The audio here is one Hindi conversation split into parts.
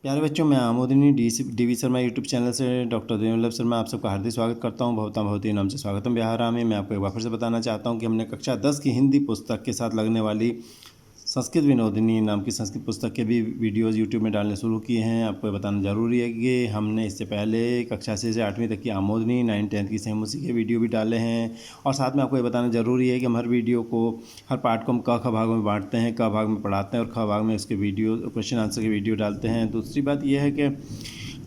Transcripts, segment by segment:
प्यारे बच्चों, मैं आमोदिनी डीवी शर्मा यूट्यूब चैनल से डॉक्टर देवल्लभ शर्मा आप सबका हार्दिक स्वागत करता हूं। भवती नाम से स्वागतम विहारामि। मैं आपको एक बार फिर से बताना चाहता हूं कि हमने कक्षा 10 की हिंदी पुस्तक के साथ लगने वाली संस्कृत विनोदिनी नाम की संस्कृत पुस्तक के भी वीडियोज़ यूट्यूब में डालने शुरू किए हैं। आपको ये बताना ज़रूरी है कि हमने इससे पहले कक्षा 6 से 8वीं तक की आमोदिनी 9th-10th की सेम उसी के वीडियो भी डाले हैं। और साथ में आपको ये बताना ज़रूरी है कि हम हर वीडियो को, हर पार्ट को हम क ख भागों में बांटते हैं। क भाग में पढ़ाते हैं और ख भाग में उसके वीडियो, क्वेश्चन आंसर के वीडियो डालते हैं। दूसरी बात यह है कि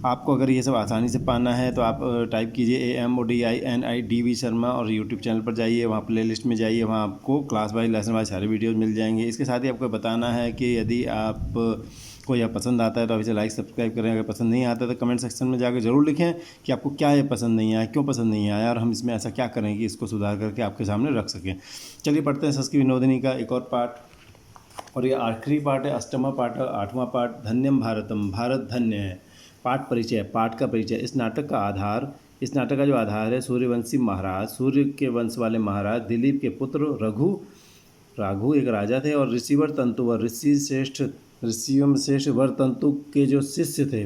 आपको अगर ये सब आसानी से पाना है तो आप टाइप कीजिए AMODINIDV शर्मा और यूट्यूब चैनल पर जाइए, वहाँ प्ले लिस्ट में जाइए, वहाँ आपको क्लास वाइज लेसन वाइज सारे वीडियोज़ मिल जाएंगे। इसके साथ ही आपको बताना है कि यदि आप को यह पसंद आता है तो अभी से लाइक सब्सक्राइब करें। अगर पसंद नहीं आता तो कमेंट सेक्शन में जाकर जरूर लिखें कि आपको क्या ये पसंद नहीं आया, क्यों पसंद नहीं आया, और हम इसमें ऐसा क्या करें कि इसको सुधार करके आपके सामने रख सकें। चलिए पढ़ते हैं संस्कृत विनोदिनी का एक और पार्ट, और ये आखिरी पार्ट है, अष्टमा पार्ट, 8वां पार्ट, धन्यम भारतम, भारत धन्य है। पाठ परिचय, पाठ का परिचय। इस नाटक का जो आधार है सूर्यवंशी महाराज, सूर्य के वंश वाले महाराज दिलीप के पुत्र राघु एक राजा थे, और ऋषिवर तंतु व ऋषियों में श्रेष्ठ वरतंतु के जो शिष्य थे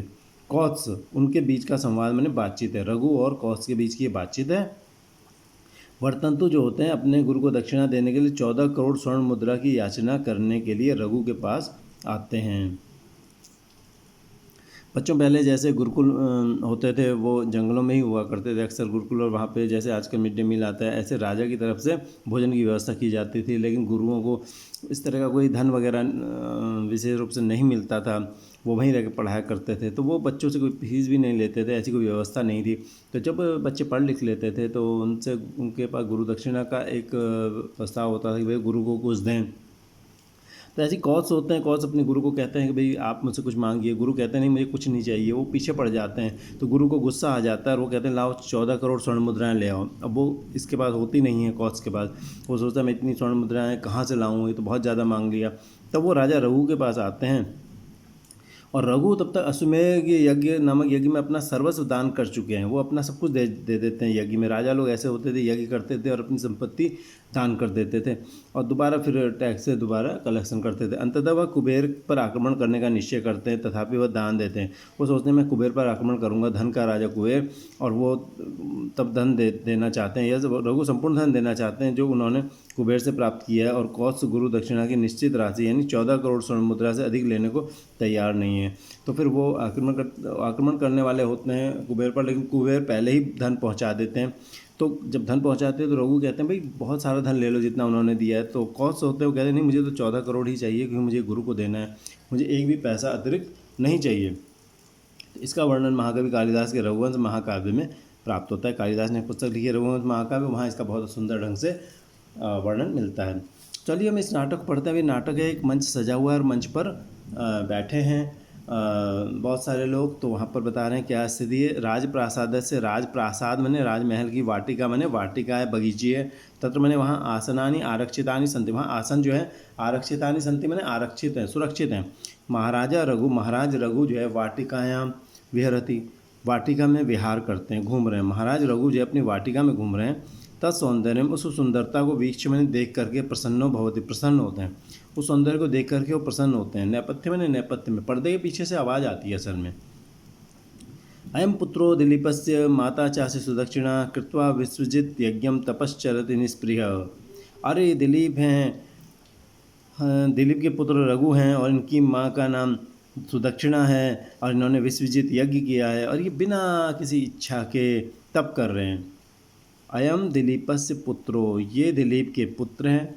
कौत्स, उनके बीच का संवाद मैंने बातचीत है। रघु और कौत्स के बीच की ये बातचीत है। वरतंतु जो होते हैं अपने गुरु को दक्षिणा देने के लिए 14 करोड़ स्वर्ण मुद्रा की याचना करने के लिए रघु के पास आते हैं। बच्चों, पहले जैसे गुरुकुल होते थे वो जंगलों में ही हुआ करते थे अक्सर गुरुकुल, और वहाँ पे जैसे आजकल मिड डे मील आता है ऐसे राजा की तरफ से भोजन की व्यवस्था की जाती थी। लेकिन गुरुओं को इस तरह का कोई धन वगैरह विशेष रूप से नहीं मिलता था, वो वहीं रह के पढ़ाया करते थे, तो वो बच्चों से कोई फीस भी नहीं लेते थे, ऐसी कोई व्यवस्था नहीं थी। तो जब बच्चे पढ़ लिख लेते थे तो उनसे उनके पास गुरु दक्षिणा का एक प्रस्ताव होता था कि भाई गुरु को कुछ दें। तो ऐसे कौत्स होते हैं, कौत्स अपने गुरु को कहते हैं कि भाई आप मुझसे कुछ मांगिए। गुरु कहते हैं नहीं मुझे कुछ नहीं चाहिए, वो पीछे पड़ जाते हैं। तो गुरु को गुस्सा आ जाता है और वो कहते हैं लाओ 14 करोड़ स्वर्ण मुद्राएं ले आओ। अब वो इसके पास होती नहीं है कौत्स के पास, वो सोचता है मैं इतनी स्वर्ण मुद्राएं कहाँ से लाऊँ, ये तो बहुत ज़्यादा मांग लिया। तब वो राजा रघु के पास आते हैं, और रघु तब तक अश्वमेध यज्ञ नामक यज्ञ में अपना सर्वस्व दान कर चुके हैं। वो अपना सब कुछ दे देते हैं यज्ञ में। राजा लोग ऐसे होते थे, यज्ञ करते थे और अपनी संपत्ति दान कर देते थे, और दोबारा फिर टैक्स से दोबारा कलेक्शन करते थे। अंततः वह कुबेर पर आक्रमण करने का निश्चय करते हैं, तथापि वह दान देते हैं। वो सोचते हैं मैं कुबेर पर आक्रमण करूंगा, धन का राजा कुबेर, और वो तब धन देना चाहते हैं, या रघु संपूर्ण धन देना चाहते हैं जो उन्होंने कुबेर से प्राप्त किया है, और कौत्स गुरु दक्षिणा की निश्चित राशि यानी 14 करोड़ स्वर्ण मुद्रा से अधिक लेने को तैयार नहीं है। तो फिर वो आक्रमण करने वाले होते हैं कुबेर पर, लेकिन कुबेर पहले ही धन पहुंचा देते हैं। तो जब धन पहुंचाते हैं तो रघु कहते हैं भाई बहुत सारा धन ले लो जितना उन्होंने दिया है। तो कौत्स होते हैं वो कहते हैं नहीं मुझे तो 14 करोड़ ही चाहिए, क्योंकि मुझे गुरु को देना है, मुझे एक भी पैसा अतिरिक्त नहीं चाहिए। तो इसका वर्णन महाकवि कालिदास के रघुवंश महाकाव्य में प्राप्त होता है। कालिदास ने पुस्तक लिखी है रघुवंश महाकाव्य, वहाँ इसका बहुत सुंदर ढंग से वर्णन मिलता है। चलिए हम इस नाटक को पढ़ते हैं। नाटक है, एक मंच सजा हुआ है और मंच पर बैठे हैं बहुत सारे लोग। तो वहाँ पर बता रहे हैं क्या स्थिति है। राजप्रासाद से, राजप्रासाद मैंने राजमहल की, वाटिका मैंने वाटिका है, बगीची है, तत्र मैंने वहाँ आसनानी आरक्षितानी संति, वहाँ आसन जो है आरक्षितानी संति मैंने आरक्षित हैं, सुरक्षित हैं। महाराज रघु जो है वाटिकायाम विहरति, वाटिका में विहार करते हैं, घूम रहे हैं। महाराज रघु जो है अपनी वाटिका में घूम रहे हैं। तत्सौंदर्य, उस सुंदरता को वीक्ष मैंने देख करके प्रसन्नो भवति, प्रसन्न होते हैं। उस सौंदर्य को देख करके वो प्रसन्न होते हैं। नेपथ्य में पर्दे के पीछे से आवाज़ आती है असल में। अयम पुत्रो दिलीपस्य माता चास्य सुदक्षिणा कृत्वा विश्वजित यज्ञम तपश्चरति निष्प्रिय। अरे दिलीप हैं, दिलीप के पुत्र रघु हैं, और इनकी माँ का नाम सुदक्षिणा है, और इन्होंने विश्वजित यज्ञ किया है, और ये बिना किसी इच्छा के तप कर रहे हैं। अयम दिलीपस्य पुत्रो, ये दिलीप के पुत्र हैं।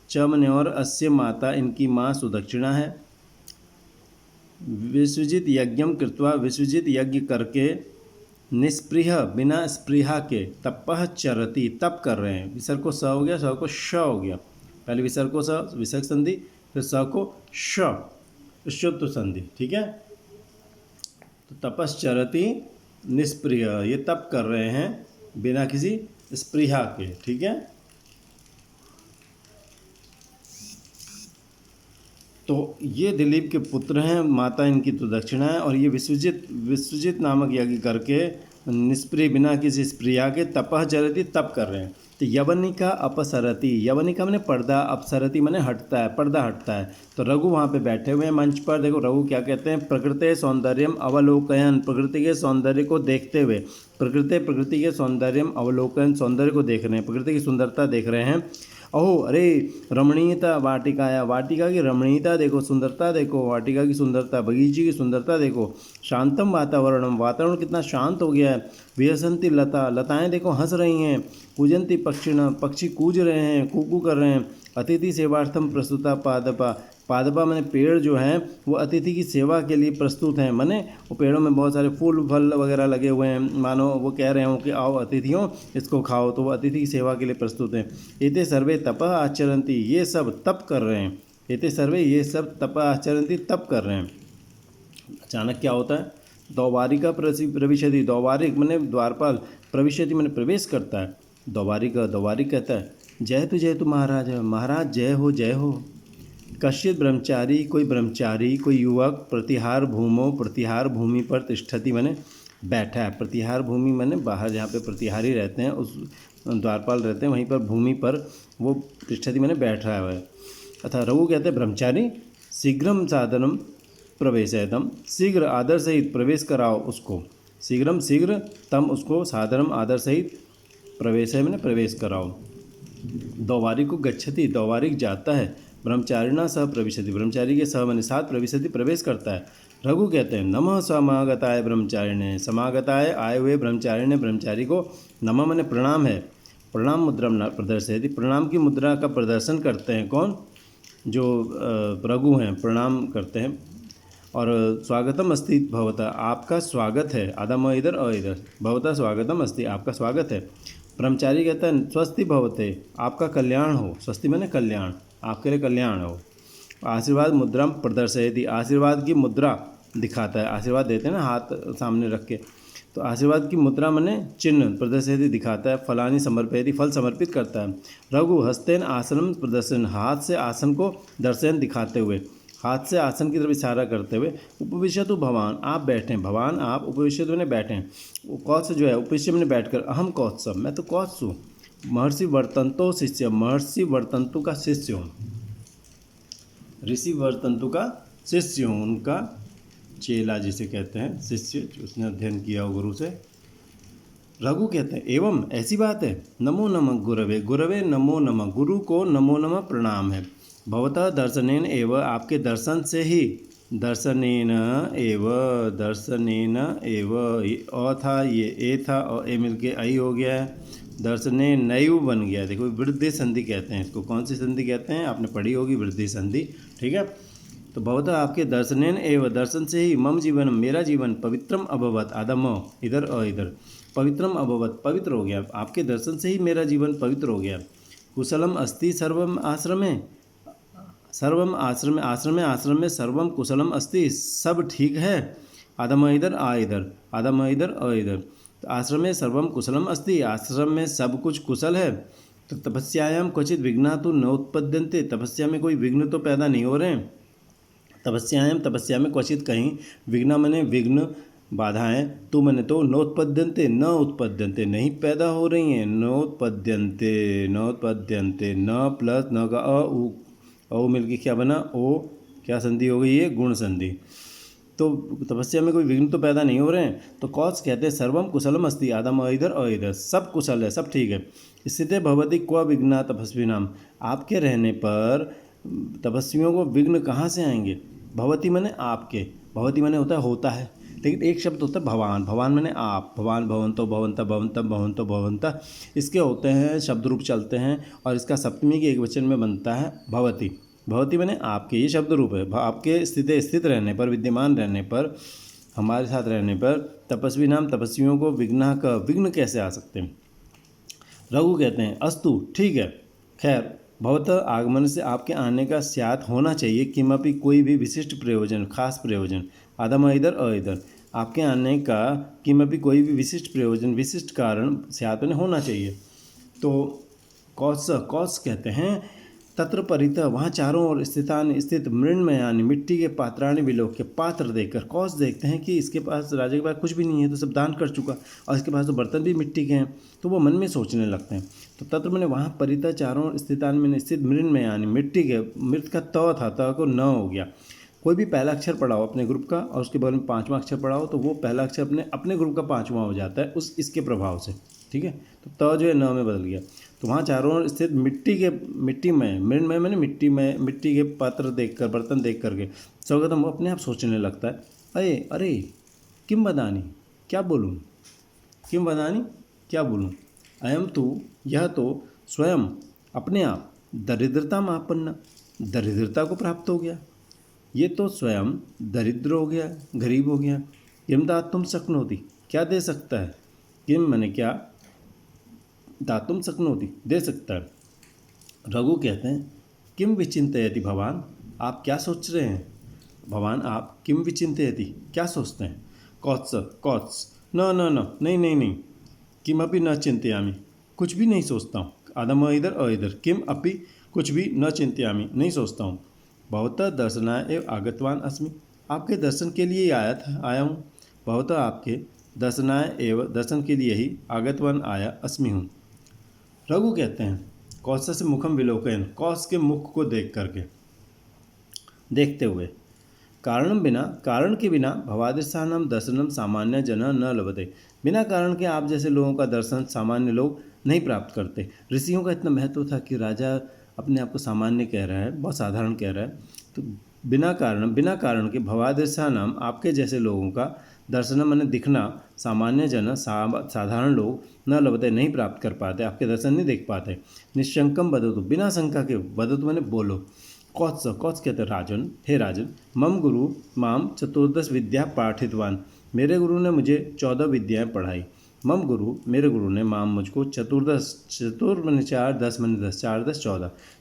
चमने, और अस्य माता, इनकी माँ सुदक्षिणा है। विश्वजित यज्ञम कृत्वा, विश्वजित यज्ञ करके, निष्पृह बिना स्पृहा के, तपः चरति तप कर रहे हैं। विसर्ग को स हो गया, स को श हो गया, पहले विसर्ग को स विसर्ग संधि, फिर स को श शुद्ध संधि, ठीक है। तो तपश्चरति निष्पृह, ये तप कर रहे हैं बिना किसी स्पृहा के, ठीक है। तो ये दिलीप के पुत्र हैं, माता इनकी तो दक्षिणा है, और ये विश्वजित नामक यज्ञ करके निष्प्रिय बिना किसी स्प्रिया के तपह चरति तप कर रहे हैं। तो यवनिका अपसरति, यवनिका मैंने पर्दा, अपसरति मैंने हटता है, पर्दा हटता है। तो रघु वहाँ पे बैठे हुए हैं मंच पर। देखो रघु क्या कहते हैं, प्रकृति सौंदर्यम अवलोकयन, प्रकृति के सौंदर्य को देखते हुए, प्रकृति के सौंदर्यम अवलोकन, सौंदर्य को देख रहे हैं, प्रकृति की सुंदरता देख रहे हैं। ओह अरे रमणीयता वाटिकाया, वाटिका की रमणीयता देखो, सुंदरता देखो, वाटिका की सुंदरता, बगीचे की सुंदरता देखो। शांतम वातावरणम, वातावरण कितना शांत हो गया है। विहसंती लता, लताएं देखो हंस रही हैं। कूजंती पक्षिण, पक्षी कूज रहे हैं, कूकू कर रहे हैं। अतिथि सेवार्थम प्रस्तुता पादपा, पादपा मैंने पेड़ जो हैं वो अतिथि की सेवा के लिए प्रस्तुत हैं। मैंने वो पेड़ों में बहुत सारे फूल फल वगैरह लगे हुए हैं, मानो वो कह रहे हों कि आओ अतिथियों इसको खाओ, तो वो अतिथि की सेवा के लिए प्रस्तुत हैं। एते सर्वे तपः आचरन्ति, ये सब तप कर रहे हैं। एते सर्वे, ये सब तपः आचरन्ति, तप कर रहे हैं। अचानक क्या होता है, द्वारिका प्रविशति, द्वारिक मैंने द्वारपाल, प्रविशति मैंने प्रवेश करता है। द्वारिक कहता है जय तु महाराज, महाराज जय हो जय हो। कश्चित ब्रह्मचारी, कोई ब्रह्मचारी, कोई युवक, प्रतिहार भूमो, प्रतिहार भूमि पर तिष्ठति मैंने बैठा है। प्रतिहार भूमि मैंने बाहर जहाँ पे प्रतिहारी रहते हैं, उस द्वारपाल रहते हैं, वहीं पर भूमि पर वो तिष्ठति मैंने बैठ रहा है। अतः रघु कहते हैं ब्रह्मचारी शीघ्रम साधनम प्रवेशयतम, शीघ्र आदर सहित प्रवेश कराओ उसको। शीघ्रम शीघ्र तम उसको, साधनम आदर सहित, प्रवेश है मैंने प्रवेश कराओ। द्वारिक को गच्छति, द्वारिक जाता है। ब्रह्मचारिणा सह प्रविशति, ब्रह्मचारी के सह मैंने साथ प्रविशति प्रवेश करता है। रघु कहते हैं नमः समागताय ब्रह्मचारिणे, समागताय आए हुए ब्रह्मचारिणे, ब्रह्मचारी को नमः मैंने प्रणाम है। प्रणाम मुद्रा प्रदर्शयति, प्रणाम की मुद्रा का प्रदर्शन करते हैं कौन, जो रघु हैं, प्रणाम करते हैं। और स्वागतम अस्ति भवता, आपका स्वागत है। आधा म इधर और इधर, भवता स्वागतम अस्ति, आपका स्वागत है। ब्रह्मचारी कहता है स्वस्ति भवते, आपका कल्याण हो। स्वस्ति मैंने कल्याण, आपके लिए कल्याण हो। आशीर्वाद मुद्रा प्रदर्शयति, आशीर्वाद की मुद्रा दिखाता है। आशीर्वाद देते हैं ना हाथ सामने रख के, तो आशीर्वाद की मुद्रा मैंने चिन्ह प्रदर्शयति दिखाता है। फलानी समर्पयति, फल समर्पित करता है। रघु हस्तेन आसनम प्रदर्शन, हाथ से आसन को दर्शन दिखाते हुए, हाथ से आसन की तरफ इशारा करते हुए। उपविशतु भवान, आप बैठें, भवान आप, उपविशतु मैंने बैठें। कौत्स जो है उपविश्य मैंने बैठकर, अहम कौत्स, मैं तो कौत्स हूँ। महर्षि वर्तंतो शिष्य, महर्षि वर्तंतु का शिष्य हूँ, ऋषि वर्तंतु का शिष्य हूँ, उनका चेला जिसे कहते हैं, शिष्य उसने अध्ययन किया हो गुरु से। रघु कहते हैं एवं ऐसी बात है। नमो नमः गुरवे, गुरवे नमो नमः, गुरु को नमो नमः प्रणाम है। भवतः दर्शनेन एव, आपके दर्शन से ही, दर्शनेन एव, दर्शनेन एव, अ था ये ए था और ए मिलके आई हो गया है। दर्शने नैव बन गया। देखो वृद्धि संधि कहते हैं इसको, कौन सी संधि कहते हैं, आपने पढ़ी होगी वृद्धि संधि, ठीक है। तो भवतः आपके दर्शनेन एव, दर्शन से ही, मम जीवन मेरा जीवन, पवित्रम अभवत, आधा म इधर और इधर, पवित्रम अभवत पवित्र हो गया। आपके दर्शन से ही मेरा जीवन पवित्र हो गया। कुशलम अस्ति सर्वम आश्रमे, सर्वम आश्रम, आश्रम में सर्वम कुशलम अस्ति, सब ठीक है। आधा म इधर आ इधर, आधा म इधर और इधर। तो आश्रम में सर्वम कुशलम अस्ति, आश्रम में सब कुछ कुशल है। तो तपस्यायाम क्वचित विघ्ना तो न उत्पद्यन्ते, तपस्या में कोई विघ्न तो पैदा नहीं हो रहे हैं। तपस्यायाम, तपस्या में क्वचित कहीं, विघ्ना मैंने विघ्न बाधाएं, तो मैंने तो नोत्पद्यन्ते, न उत्पद्यन्ते नहीं पैदा हो रही हैं। नोत्पद्यन्ते, नोत्पद्यन्ते, न प्लस न का ओ मिलके क्या बना, ओ क्या संधि हो गई है, गुण संधि। तो तपस्या में कोई विघ्न तो पैदा नहीं हो रहे हैं। तो कौत्स कहते हैं सर्वम कुशलम अस्ति, आदम इधर और इधर, सब कुशल है, सब ठीक है। स्थिते भवति क्व विघ्ना तपस्वी नाम, आपके रहने पर तपस्वियों को विघ्न कहाँ से आएंगे। भवति मैंने आपके, भवति मैंने होता है होता है, लेकिन एक शब्द होता है भवान, भवान मैंने आप, भवान भवंतो भवंता भवंतम भवंतो भवंता, इसके होते हैं शब्द रूप चलते हैं और इसका सप्तमी के एक वचन में बनता है भवति। भवति मैंने आपके, ये शब्द रूप है। आपके स्थित रहने पर, विद्यमान रहने पर, हमारे साथ रहने पर तपस्वी नाम, तपस्वियों को विघ्न का, विघ्न कैसे आ सकते हैं। रघु कहते हैं अस्तु ठीक है, खैर भवतः आगमन से आपके आने का स्यात् होना चाहिए, किमपि कोई भी विशिष्ट प्रयोजन, खास प्रयोजन, आदम इधर और इधर, आपके आने का किमपि कोई भी विशिष्ट प्रयोजन, विशिष्ट कारण स्यात् में होना चाहिए। तो कौत्स कहते हैं तत्र परितः वहाँ चारों ओर स्थित मृण्मयानि मिट्टी के पात्राणि विलोक्य पात्र देखकर कौश देखते हैं कि इसके पास, राजा के पास कुछ भी नहीं है, तो सब दान कर चुका, और इसके पास तो बर्तन भी मिट्टी के हैं। तो वो मन में सोचने लगते हैं। तो तत्र मैंने वहाँ परितः चारों ओर स्थित मृण्मयानि मिट्टी के, मृत का त था, त को न हो गया। कोई भी पहला अक्षर पढ़ाओ अपने ग्रुप का और उसके बगल में पांचवा अक्षर पढ़ाओ तो वो पहला अक्षर अपने ग्रुप का पांचवा हो जाता है इसके प्रभाव से। ठीक है, तो त जो है न में बदल गया। तो वहाँ चारों ओर स्थित मिट्टी में मृण्मय मैंने मिट्टी के पात्र देखकर, बर्तन देख करके सर्वप्रथम वो अपने आप सोचने लगता है, अरे अरे किम वदानी, क्या बोलूँ, किम वदानी, क्या बोलूँ, अयम तो, यह तो स्वयं अपने आप दरिद्रता मापन्न, दरिद्रता को प्राप्त हो गया, ये तो स्वयं दरिद्र हो गया, गरीब हो गया। किम दातुम शक्नोति, क्या दे सकता है, किम मैंने क्या, दातुम शक्नोति दे सकता है। रघु कहते हैं किम विचिंतयति भवान, आप क्या सोच रहे हैं, भगवान आप किम विचिंतयति क्या सोचते हैं। कौत्स न न न नहीं नहीं नहीं, किम अपि न चिंतयामि कुछ भी नहीं सोचता हूँ, आदम इधर और इधर, किम अपि कुछ भी न चिंतयामि नहीं सोचता हूँ। भवतः दर्शनाय एव आगतवान अस्मि, आपके दर्शन के लिए आया हूँ। भवतः आपके दर्शनाय एव दर्शन के लिए ही आगतवान आया अस्मि हूँ। रघु कहते हैं कौश से मुखम विलोकयन, कौश के मुख को देखते हुए, कारण के बिना भवादृशानाम दर्शनम सामान्य जना न लभते, बिना कारण के आप जैसे लोगों का दर्शन सामान्य लोग नहीं प्राप्त करते। ऋषियों का इतना महत्व था कि राजा अपने आप को सामान्य कह रहा है, बहुत साधारण कह रहा है। तो बिना कारण के भवादृशानाम आपके जैसे लोगों का दर्शन मैंने दिखना, सामान्य जन साधारण लोग न लभते नहीं प्राप्त कर पाते, आपके दर्शन नहीं देख पाते। निशंकम बदतु, बिना शंका के, बदतु मैंने बोलो। कौत्स कहते राजन, हे राजन, मम गुरु माम 14 विद्या पाठितवान, मेरे गुरु ने मुझे 14 विद्याएं पढ़ाई। मम गुरु, मेरे गुरु ने, माम मुझको, 14 मैंने 4, 10 मैंने 10, 4 10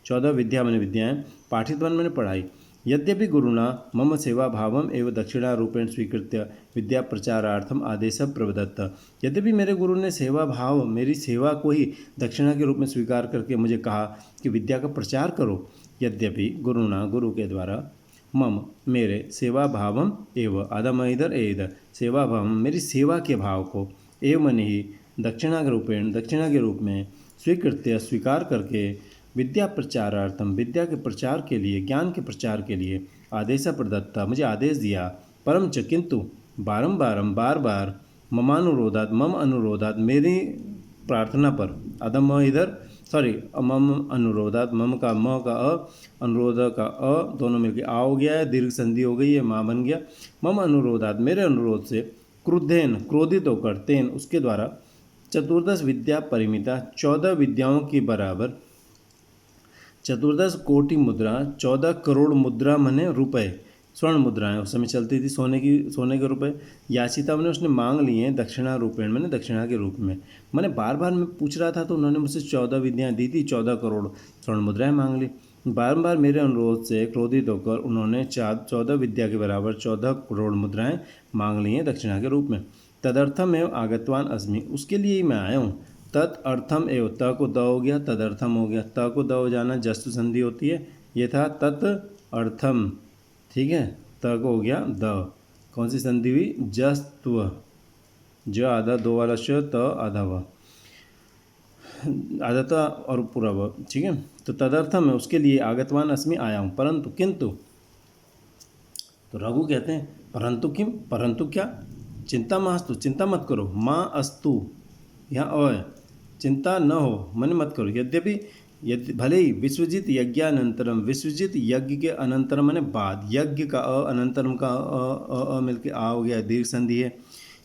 14 विद्या मैंने विद्याएं पाठितवान मैंने पढ़ाई। यद्यपि गुरुना मम सेवा भावम एवं दक्षिणा रूपेण स्वीकृत्य विद्या प्रचारार्थम आदेश प्रवदत्त, यद्यपि मेरे गुरु ने सेवा भाव, मेरी सेवा को ही दक्षिणा के रूप में स्वीकार करके मुझे कहा कि विद्या का प्रचार करो। यद्यपि गुरुना, गुरु के द्वारा, मम मेरे, सेवा भावम एवं आदम इधर इधर, सेवा भावम मेरी सेवा के भाव को, एवं ही दक्षिणा के रूप में स्वीकृत्य स्वीकार करके विद्या प्रचारार्थम विद्या के प्रचार के लिए, ज्ञान के प्रचार के लिए आदेश प्रदत्ता मुझे आदेश दिया। परम च किंतु बार बार मम अनुरोधात मेरी प्रार्थना पर, अदम इधर मम अनुरोधात, मम का म का अ, अनुरोध का अ दोनों मिलकर आ हो गया है, दीर्घ संधि हो गई है, माँ बन गया। मम अनुरोधात मेरे अनुरोध से, क्रुद्धेन क्रोधित होकर, तेन उसके द्वारा, 14 विद्या परिमिता 14 विद्याओं की बराबर, 14 कोटि मुद्रा, 14 करोड़ मुद्रा मने रुपए, स्वर्ण मुद्राएं उस समय चलती थी, सोने के रुपए, याचिता मैंने उसने मांग लिए हैं दक्षिणा रूपेण, मैंने दक्षिणा के रूप में। मैंने बार मैं पूछ रहा था तो उन्होंने मुझसे 14 विद्याएं दी थी, 14 करोड़ स्वर्ण मुद्राएं मांग ली। बार मेरे अनुरोध से क्रोधित होकर उन्होंने 14 विद्या के बराबर 14 करोड़ मुद्राएं मांग ली हैं दक्षिणा के रूप में। तदर्थम एवं आगतवान अस्मि, उसके लिए ही मैं आया हूँ। तत् अर्थम एवं, त को द हो गया, तदर्थम हो गया, त को द हो जाना जस्तु संधि होती है, ये था तत् अर्थम। ठीक है, त को हो गया द, कौन सी संधि हुई, जस्तव, ज आधा, दो वाला श, त आधा व, आधा त और पूरा व। ठीक है, तो तदर्थम है, उसके लिए आगतवान अस्मि आया हूँ। परंतु किंतु, तो रघु कहते हैं परंतु किम, परंतु क्या, चिंता मास्तु, चिंता मत करो, माँ अस्तु यहाँ अ, चिंता न हो, मन मत करो। यद्यपि भले ही विश्वजित यज्ञानंतरम, विश्वजित यज्ञ के अनंतरम मैंने बाद, यज्ञ का अ, अनंतरम का अ मिलके आ हो गया, दीर्घ संधि है।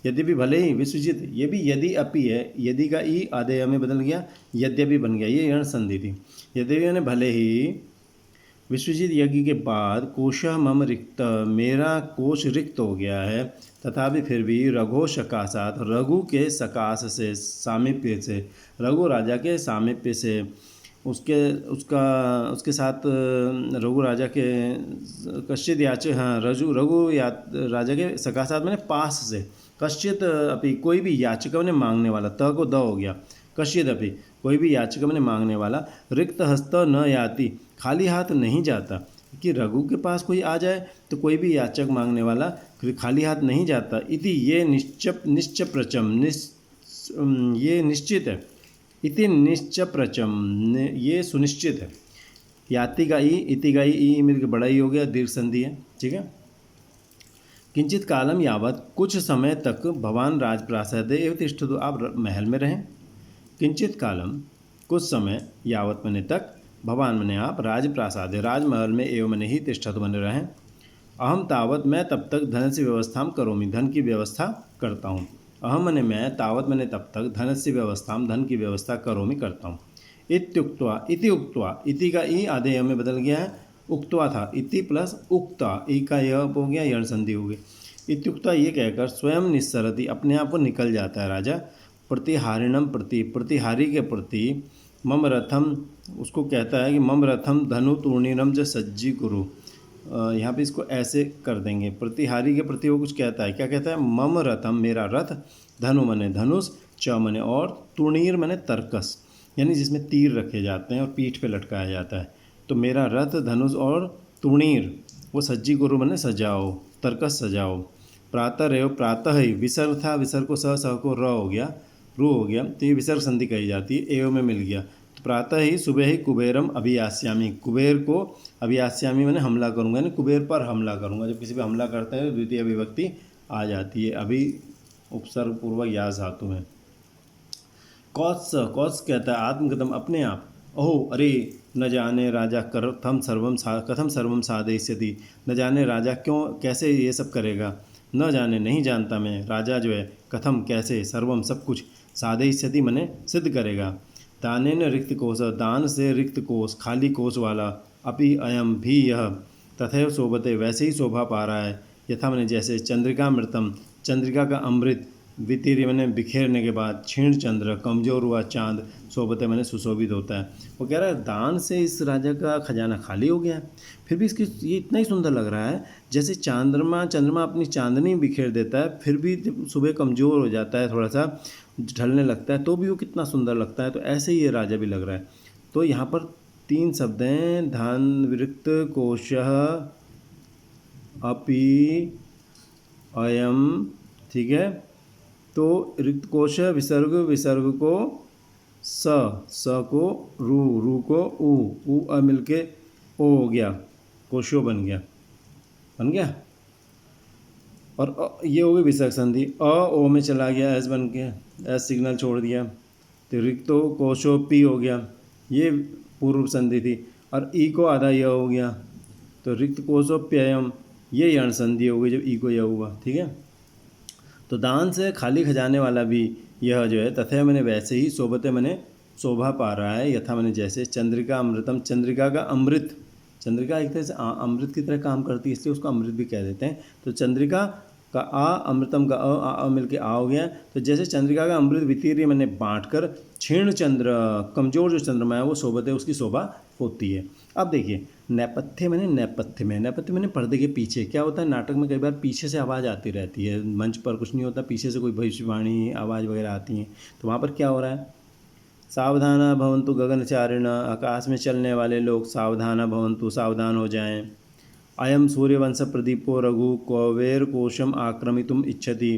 यद्यपि भले ही विश्वजित, ये भी यदि अपि है, यदि का ई आदेय में बदल गया, यद्यपि बन गया, ये यण संधि थी। यद्यपि यानी भले ही, विश्वजित यज्ञ के बाद कोशः मम रिक्त, मेरा कोश रिक्त हो गया है, तथापि फिर भी रघो सकाशात, रघु के सकाश से, सामीप्य से, रघु राजा के सामीप्य से, उसके साथ रघु राजा के कश्चित याचे, हाँ रघु राजा के सकाशात मैंने पास से, कश्चित अपनी कोई भी याचिका ने मांगने वाला, त को द हो गया, कश्चिदपि कोई भी याचक मैंने मांगने वाला रिक्त हस्त न याति खाली हाथ नहीं जाता। कि रघु के पास कोई आ जाए तो कोई भी याचक मांगने वाला खाली हाथ नहीं जाता। इति ये निश्चप्रचम ये निश्चित है। इति निश्चप्रचम ये सुनिश्चित है। याति का इति का ई मिलकर बड़ा ही हो गया, दीर्घ संधि है, ठीक है। किंचित कालम यावत कुछ समय तक भगवान राजप्रासादे एवं तिष्ठतु आप महल में रहें। किंचित कालम कुछ समय यावत मने तक भगवान मने आप राजप्रासादे राजमहल में एवं मने ही तिष्ठतु मने रहें। अहम तावत मैं तब तक धन से व्यवस्था करोमि धन की व्यवस्था करता हूँ। अहम मने मैं तावत मने तब तक धन से व्यवस्था धन की व्यवस्था करोमि करता हूँ। इत्युक्त्वा इति उक्त्वा इति का ई आधेय में बदल गया है, उक्त्वा था इति प्लस उक्ता ई का यह हो गया, यण संधि हो गई। इत्युक्त्वा ये कहकर स्वयं निस्सरति अपने आप को निकल जाता है राजा। प्रतिहारिणम प्रति प्रतिहारी के प्रति मम रथम उसको कहता है कि मम रथम धनु तूर्णिरम ज सज्जी गुरु। यहाँ पे इसको ऐसे कर देंगे, प्रतिहारी के प्रति वो कुछ कहता है, क्या कहता है, मम रथम मेरा रथ, धनु मने धनुष, च मने और, तूर्णीर मने तरकस यानी जिसमें तीर रखे जाते हैं और पीठ पे लटकाया जाता है। तो मेरा रथ धनुष और तूर्णीर वो सज्जी गुरु मने सजाओ, तरकस सजाओ। प्रातः रेव प्रातः ही विसर्ग था, विसर्ग को स को र हो गया, रू हो गया, तो ये विसर्ग संधि कही जाती है, एव में मिल गया। तो प्रातः ही सुबह ही कुबेरम अभियास्यामी कुबेर को अभियास्यामी मैंने हमला करूँगा यानी कुबेर पर हमला करूँगा। जब किसी पे हमला करते हैं द्वितीय विभक्ति आ जाती है, अभी उपसर्ग पूर्वक यास धातु में। कौत्स कौत्स कहता है आत्मकथम अपने आप। ओहो अरे न जाने राजा कथम सर्वम साधयिष्यति न जाने राजा क्यों कैसे ये सब करेगा। न जाने नहीं जानता मैं राजा जो है कथम कैसे सर्वम सब कुछ साधयिष्यति मने सिद्ध करेगा। दानेन रिक्त कोश दान से रिक्त कोश खाली कोश वाला, अपि अयम भी यह तथैव शोभते वैसे ही शोभा पा रहा है। यथा मैंने जैसे चंद्रिका मृतम चंद्रिका का अमृत, वितीर्य मैंने बिखेरने के बाद, क्षीण चंद्र कमजोर हुआ चांद, शोभते मैंने सुशोभित होता है। वो कह रहा है दान से इस राजा का खजाना खाली हो गया है, फिर भी इसकी ये इतना ही सुंदर लग रहा है जैसे चंद्रमा अपनी चांदनी बिखेर देता है, फिर भी जब सुबह कमज़ोर हो जाता है, थोड़ा सा ढलने लगता है तो भी वो कितना सुंदर लगता है। तो ऐसे ही ये राजा भी लग रहा है। तो यहाँ पर 3 शब्द हैं, धन विरक्त कोशः अपि अयम, ठीक है। तो रिक्त कोश विसर्ग को स को रू को ऊ अ मिलके ओ हो गया, कोशो बन गया। और ये हो गई विसर्ग संधि, ओ में चला गया, एस बन के एस सिग्नल छोड़ दिया, तो रिक्तो कोशो पी हो गया, ये पूर्व संधि थी। और ई को आधा यह हो गया, तो रिक्त कोशो प्ययम ये यण संधि हो गई जब ई को यह हुआ, ठीक है। तो दान से खाली खजाने वाला भी यह जो है तथा मैंने वैसे ही शोभते मैंने शोभा पा रहा है। यथा मैंने जैसे चंद्रिका अमृतम चंद्रिका का अमृत, चंद्रिका एक तरह से अमृत की तरह काम करती है इसलिए उसको अमृत भी कह देते हैं। तो चंद्रिका का आ, अमृतम का अ मिलके आ हो गया। तो जैसे चंद्रिका का अमृत वितीर्य मैंने बांट कर क्षीण चंद्र कमजोर जो चंद्रमा है वो शोभते उसकी शोभा होती है। अब देखिए नेपथ्य मैंने पर्दे के पीछे क्या होता है, नाटक में कई बार पीछे से आवाज़ आती रहती है, मंच पर कुछ नहीं होता, पीछे से कोई भविष्यवाणी आवाज़ वगैरह आती है। तो वहाँ पर क्या हो रहा है, सावधाना भवन्तु गगनचारिण आकाश में चलने वाले लोग सावधाना भवन्तु सावधान हो जाएं। अयम सूर्यवंश प्रदीपो रघु कौबेर कोशम आक्रमितुम इच्छति।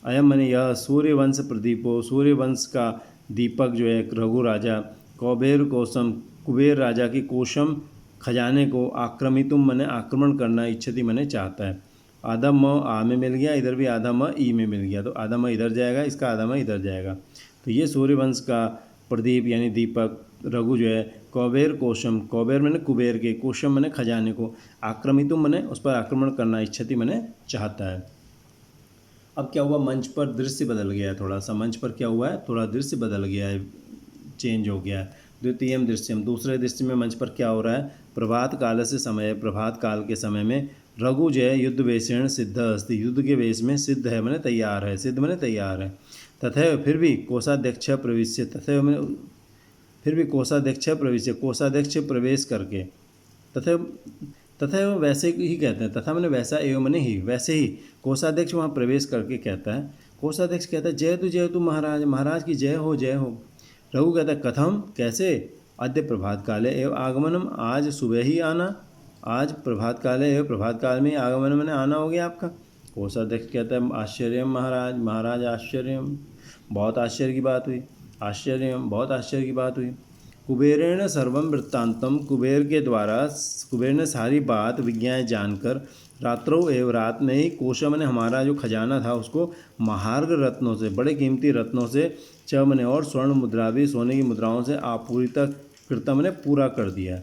अयम माने यह सूर्यवंश प्रदीपो सूर्यवंश का दीपक जो है रघु राजा, कौबेर कोशम कुबेर राजा की कोशम खजाने को, आक्रमितुम मने आक्रमण करना, इच्छति मने चाहता है। आधा म आ में मिल गया, इधर भी आधा म ई में मिल गया, तो आधा म इधर जाएगा, इसका आधा म इधर जाएगा। तो ये सूर्यवंश का प्रदीप यानी दीपक रघु जो है कौबेर कोशम, कौबेर मैंने कुबेर के, कोशम मैंने खजाने को, आक्रमितुम मैंने उस पर आक्रमण करना, इच्छति मैंने चाहता है। अब क्या हुआ, मंच पर दृश्य बदल गया है, थोड़ा सा मंच पर क्या हुआ है, थोड़ा दृश्य बदल गया है, चेंज हो गया है। द्वितीयम दृश्यम दूसरे दृश्य में मंच पर क्या हो रहा है, प्रभात काल से समय, प्रभात काल के समय में रघु जो है युद्ध वेशेण सिद्ध अस्ति, युद्ध के वेश में सिद्ध है मैंने तैयार है, सिद्ध मैंने तैयार है। तथा फिर भी कोषाध्यक्ष प्रविश्य, तथा मैंने फिर भी कोषाध्यक्ष प्रविश्य, कोषाध्यक्ष प्रवेश करके, तथा वैसे ही कहते हैं, तथा मैंने वैसा एवं मैंने ही वैसे ही कोषाध्यक्ष वहाँ प्रवेश करके कहता है। कोषाध्यक्ष कहता है जय तु महाराज, महाराज की जय हो जय हो। रघु कहता है कथम कैसे, अद्य प्रभात काले एवं आगमनम, आज सुबह ही आना, आज प्रभात काले एवं प्रभात काल में आगमन मैंने आना हो गया आपका। कोषाध्यक्ष कहता है आश्चर्यम महाराज, महाराज आश्चर्यम, बहुत आश्चर्य की बात हुई, आश्चर्यम बहुत आश्चर्य की बात हुई। कुबेरेण सर्वम वृत्तांतम, कुबेर के द्वारा कुबेर ने सारी बात विज्ञान जानकर रात्रों एवं रात में ही कोशा मैंने हमारा जो खजाना था उसको महार्घ रत्नों से, बड़े कीमती रत्नों से, च मैंने और स्वर्ण मुद्रा भी, सोने की मुद्राओं से आपूरित कृतम ने पूरा कर दिया।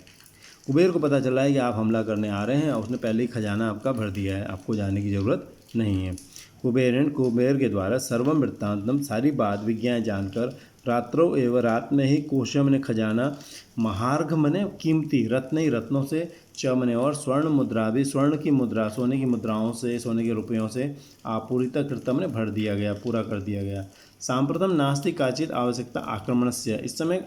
कुबेर को पता चला है कि आप हमला करने आ रहे हैं और उसने पहले ही खजाना आपका भर दिया है, आपको जाने की ज़रूरत नहीं है। कुबेर के द्वारा सर्वम वृत्तांतम, सारी बात विज्ञान जानकर रात्रों एवं रात में ही कोशम ने खजाना महार्घ मने कीमती, रत्न ही रत्नों से, च मने और स्वर्ण मुद्रा भी, स्वर्ण की मुद्रा, सोने की मुद्राओं से, सोने के रुपयों से आपूरित कृतम ने भर दिया गया, पूरा कर दिया गया। सांप्रतम नास्ति काचित आवश्यकता आक्रमण से, इस समय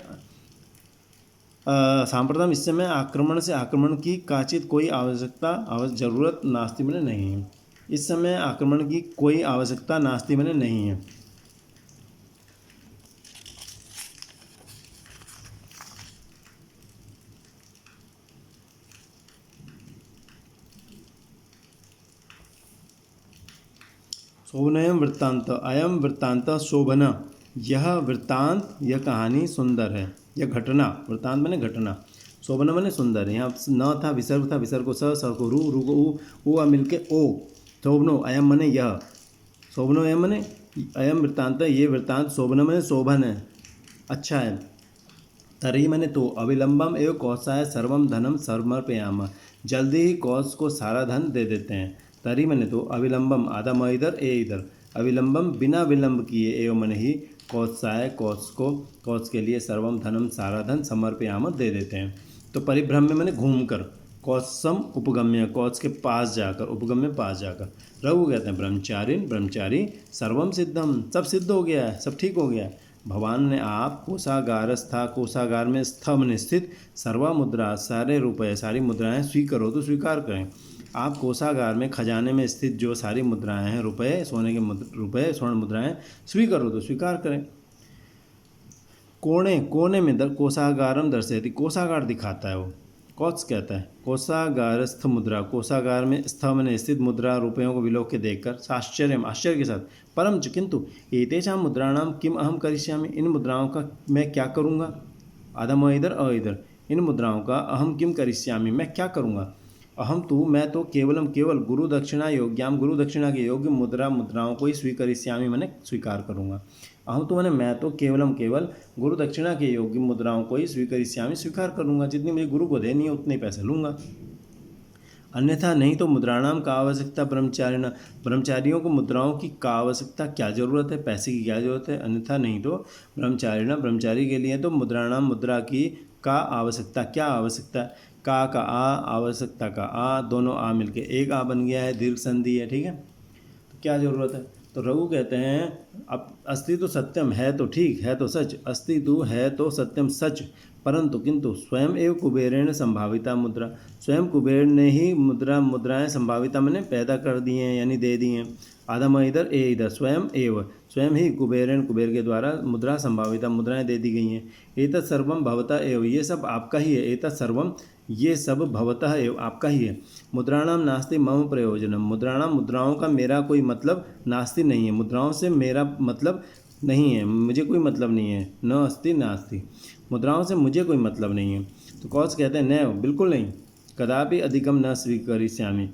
सांप्रतम इस समय आक्रमण की काचित कोई आवश्यकता जरूरत नास्ति मैंने नहीं है, इस समय आक्रमण की कोई आवश्यकता नास्ति मैंने नहीं है। शोभनयम वृत्तांत, अयम वृत्तांत शोभन, यह वृत्तांत, यह कहानी सुंदर है, यह घटना, वृत्तांत मैंने घटना, शोभन मैंने सुंदर है। यहाँ न था, विसर्ग था, विसर्ग को स को रू को ऊ मिलके ओ, शोभनो, अयम मने यह, शोभनो अयम मने अयम वृत्तांत, ये वृत्तांत, शोभन मैंने शोभन है, अच्छा है। तरी मैंने तो, अविलंबम एवं कौशाय सर्वम धनम समर्पयाम, जल्दी ही कौश को सारा धन दे देते हैं। तरी मैंने तो, अविलंबम आधा म इधर ए इधर, अविलंबम बिना विलंब किए, एवं मन ही कौशाय कौश के लिए सर्वम धनम सारा धन समर्पयाम दे देते हैं। तो परिभ्रम में मैंने घूम कर, कौशम उपगम्य, कौश के पास जाकर, उपगम्य पास जाकर। रघु कहते हैं ब्रह्मचारी सर्वम सिद्धम, सब सिद्ध हो गया है, सब ठीक हो गया है। भगवान ने आप कोषागारस्था, कोषागार में स्थ में स्थित सर्वा मुद्रा, सारे रुपए, सारी मुद्राएं स्वीकरो तो स्वीकार करें। आप कोषागार में, खजाने में स्थित जो सारी मुद्राएं हैं, रुपए, सोने के रुपए, स्वर्ण मुद्राएं स्वीकरो तो स्वीकार करें। कोने में कोषागारम दर्शयति, कोषागार दिखाता है वो, कौश कहता है कोषागारस्थ मुद्रा, कोषागार में स्थ में स्थित मुद्रा रुपयों को विलोक के देखकर आश्चर्य के साथ, परम च किंतु एतेषां मुद्राणाम किम अहम करिष्यामि, इन मुद्राओं का मैं क्या करूँगा, आधा म इधर अ इधर, इन मुद्राओं का अहम किम करिष्यामि मैं क्या करूँगा। अहम तो मैं तो केवल गुरु दक्षिणा योग्याम, गुरु दक्षिणा के योग्य मुद्राओं को ही स्वीकरिष्यामि मैंने स्वीकार करूँगा। अहम तो मैं तो केवल गुरु दक्षिणा के योग्य मुद्राओं को ही स्वीकरिष्यामि स्वीकार करूँगा, जितनी मुझे गुरु को देनी है उतने पैसे लूँगा। अन्यथा नहीं तो मुद्राणाम का आवश्यकता ब्रह्मचारियों को मुद्राओं की का आवश्यकता क्या जरूरत है, पैसे की क्या जरूरत है। अन्यथा नहीं तो ब्रह्मचारी के लिए तो मुद्राणाम, मुद्रा की का आवश्यकता, क्या आवश्यकता, का आ, आवश्यकता का आ, दोनों आ मिलके एक आ बन गया है, दीर्घ संधि है, ठीक है। तो क्या जरूरत है। तो रघु कहते हैं अब अस्ति तो सत्यम है, तो ठीक है, तो सच, अस्ति तो है तो सत्यम सच, परंतु किंतु स्वयं एवं कुबेरेण संभाविता मुद्रा, स्वयं कुबेर ने ही मुद्राएं संभाविता मैंने पैदा कर दी हैं, यानी दे दी हैं। आधा म इधर ए इधर, स्वयं ही कुबेर के द्वारा मुद्रा संभाविता मुद्राएं दे दी गई हैं। एतत् सर्वम भवता एव, ये सब आपका ही है। एतत् सर्वम, ये सब भवतः एव आपका ही है। मुद्राणाम नास्ति मम प्रयोजनम, मुद्राओं का मेरा कोई मतलब नास्ति नहीं है, मुद्राओं से मेरा मतलब नहीं है, मुझे कोई मतलब नहीं है। न अस्ति नास्ति, मुद्राओं से मुझे कोई मतलब नहीं है। तो कौश कहते हैं न, बिल्कुल नहीं। कदापि अधिकम न स्वीकरिष्यामि,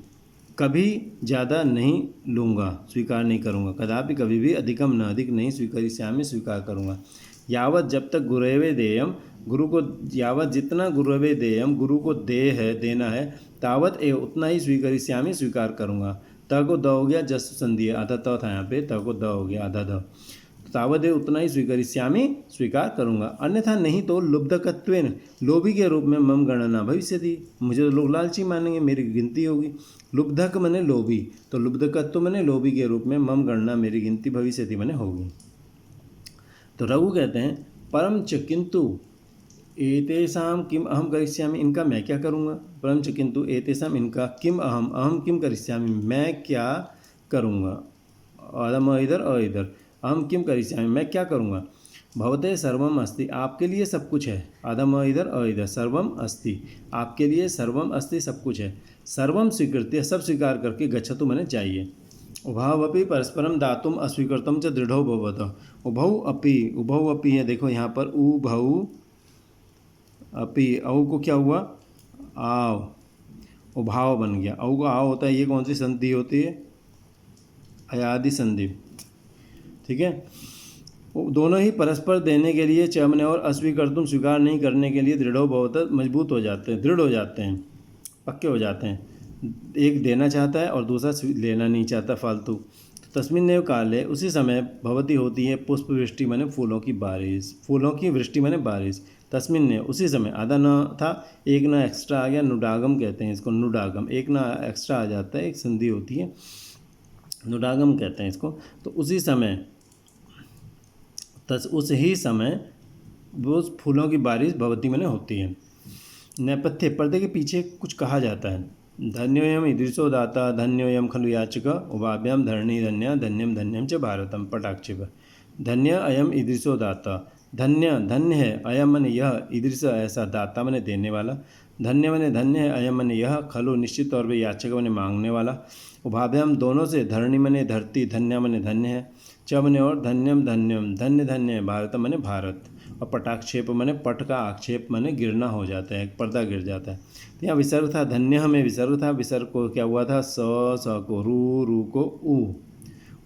कभी ज़्यादा नहीं लूँगा, स्वीकार नहीं करूँगा। कदापि कभी भी अधिकम न, अधिक नहीं स्वीकरिष्यामि, स्वीकार करूँगा। यावत, जब तक गुरुवे देयम, गुरु को यावत, जितना गुरुवे देयम, गुरु को देना है, तावत एव उतना ही स्वीकरिष्यामि, स्वीकार करूँगा। त को द हो गया, जस्ट संधि है, आधा त था यहाँ पे, त को द हो गया, आधा द, तावत उतना ही स्वीकरिष्यामि, स्वीकार करूँगा। अन्यथा नहीं तो लुब्धकत्वेन, लोभी के रूप में मम गणना भविष्यति, मुझे तो लोग लालची मानेंगे, मेरी गिनती होगी। लुब्धक मने लोभी, तो लुब्धकत्व मने लोभी के रूप में, मम गणना मेरी गिनती भविष्यति मने होगी। तो रघु कहते हैं परम च किंतु एतेषाम किम अहम करिष्यामि, इनका मैं क्या करूँगा। परम च किंतु एतेषाम, इनका किम अहम किम करिष्यामि, मैं क्या करूँगा। अदम इधर अ इधर, अहम किम करिष्यामि, मैं क्या करूँगा। भवते सर्वम अस्ति, आपके लिए सब कुछ है। आधम इधर और इधर, सर्वम अस्ति, आपके लिए सर्वम अस्ति, सब कुछ है। सर्वम स्वीकृत्य, सब स्वीकार करके गच्छतु मैंने चाहिए। उभावपि परस्परम दातुम अस्वीकृतम च दृढ़ो भवत। उभौ अपि है, देखो यहाँ पर उभौ अपि, औ को क्या हुआ, आव, उभाव बन गया। औ को आव होता है, ये कौन सी संधि होती है, अयादि संधि, ठीक है। दोनों ही परस्पर देने के लिए चमने और अस्वीकर्तुम स्वीकार नहीं करने के लिए दृढ़ो भवत, मजबूत हो जाते हैं, दृढ़ हो जाते हैं, पक्के हो जाते हैं। एक देना चाहता है और दूसरा लेना नहीं चाहता फालतू। तस्मिन्नेव काले, उसी समय भवती होती है पुष्प वृष्टि माने फूलों की बारिश, फूलों की वृष्टि माने बारिश। तस्मिन्नेव, उसी समय, आधा न था, एक ना एक्स्ट्रा आ गया, नुडागम कहते हैं इसको, नुडागम, एक ना एक्स्ट्रा आ जाता है, एक संधि होती है, नुडागम कहते हैं इसको। तो उसी समय, उस ही समय वो फूलों की बारिश भवती में होती है। नेपथ्य, पर्दे के पीछे कुछ कहा जाता है। धन्योयम ईदृशो दाता, धन्योयम खलु याचक, उभाभ्याम धरणी धन्या, धन्यम धन्यम च भारतम। पटाक्षेप। धन्य अयम ईदृशो दाता, धन्य धन्य है, अयम मन यह, ईदृश ऐसा, दाता मने देने वाला, धन्य मने धन्य है, अयम मन यह, खलु निश्चित तौर पर, याचक मने मांगने वाला, उभाभ्याम दोनों से, धरणी मने धरती, धन्या मने धन्य है, च मने और, धन्यम धन्यम धन्य धन्य है, भारत मने भारत, और पटाक्षेप मने पट का आक्षेप मने गिरना हो जाता है, पर्दा गिर जाता है। तो यहाँ विसर्ग था, धन्य में विसर्ग था, विसर्ग को क्या हुआ था, स को रू को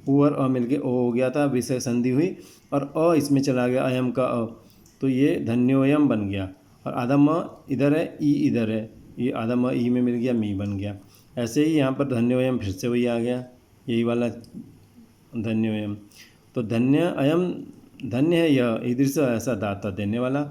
ऊ और अ मिल के ओ हो गया था, विसर्ग संधि हुई और अ इसमें चला गया, अयम का अ, तो ये धन्योयम बन गया। और आधा म इधर है, ई इधर है, ये आधा म ई में मिल गया, मी बन गया। ऐसे ही यहाँ पर धन्योयम फिर से वही आ गया, यही वाला धन्योयम। तो धन्य अयम, धन्य है यह, ईदृश ऐसा, दाता देने वाला,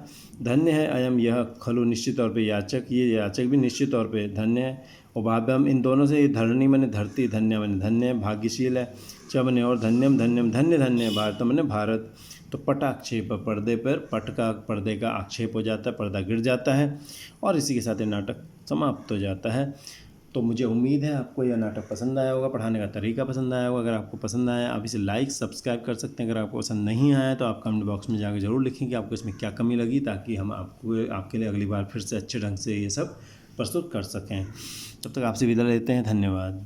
धन्य है अयम यह, खलु निश्चित तौर पे, याचक, ये याचक भी निश्चित तौर पे धन्य है। उभाभ्यम, इन दोनों से, धरणी मने धरती, धन्य मने धन्य है, भाग्यशील है, च मने और, धन्यम धन्यम धन्य धन्य है, भारत मने भारत। तो पटाक्षेप, पर्दे पर पट का, पर्दे का आक्षेप हो जाता है, पर्दा गिर जाता है और इसी के साथ ये नाटक समाप्त हो जाता है। तो मुझे उम्मीद है आपको यह नाटक पसंद आया होगा, पढ़ाने का तरीका पसंद आया होगा। अगर आपको पसंद आया आप इसे लाइक सब्सक्राइब कर सकते हैं। अगर आपको पसंद नहीं आया तो आप कमेंट बॉक्स में जाकर ज़रूर लिखें कि आपको इसमें क्या कमी लगी, ताकि हम आपके लिए अगली बार फिर से अच्छे ढंग से ये सब प्रस्तुत कर सकें। तब तक आपसे विदा लेते हैं, धन्यवाद।